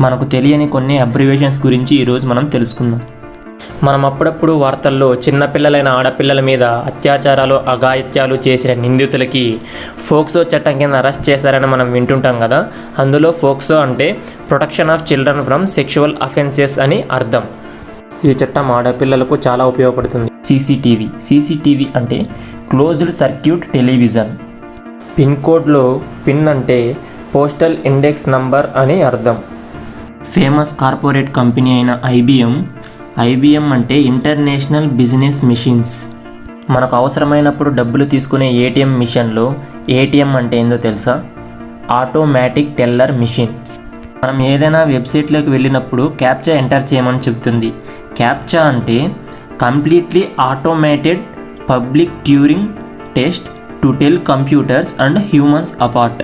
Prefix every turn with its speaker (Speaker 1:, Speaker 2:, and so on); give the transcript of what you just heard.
Speaker 1: మనకు తెలియని కొన్ని అబ్రివేషన్స్ గురించి ఈరోజు మనం తెలుసుకుందాం. మనం అప్పుడప్పుడు వార్తల్లో చిన్నపిల్లలైన ఆడపిల్లల మీద అత్యాచారాలు అఘాయిత్యాలు చేసిన నిందితులకి ఫోక్సో చట్టం కింద అరెస్ట్ చేశారని మనం వింటుంటాం కదా. అందులో ఫోక్సో అంటే protection of children from sexual offences అని అర్థం. ఈ చట్టం ఆడపిల్లలకు చాలా ఉపయోగపడుతుంది. సీసీటీవీ అంటే క్లోజ్డ్ సర్క్యూట్ టెలివిజన్. పిన్ కోడ్లో పిన్ అంటే పోస్టల్ ఇండెక్స్ నంబర్ అని అర్థం. ఫేమస్ కార్పొరేట్ కంపెనీ అయిన ఐబిఎం అంటే ఇంటర్నేషనల్ బిజినెస్ మిషన్స్. మనకు అవసరమైనప్పుడు డబ్బులు తీసుకునే ఏటీఎం మిషన్లో ఏటీఎం అంటే ఏందో తెలుసా? Automatic teller machine. మనం ఏదైనా వెబ్సైట్లోకి వెళ్ళినప్పుడు క్యాప్చా ఎంటర్ చేయమని చెప్తుంది. క్యాప్చా అంటే completely automated public Turing test to tell computers and humans apart.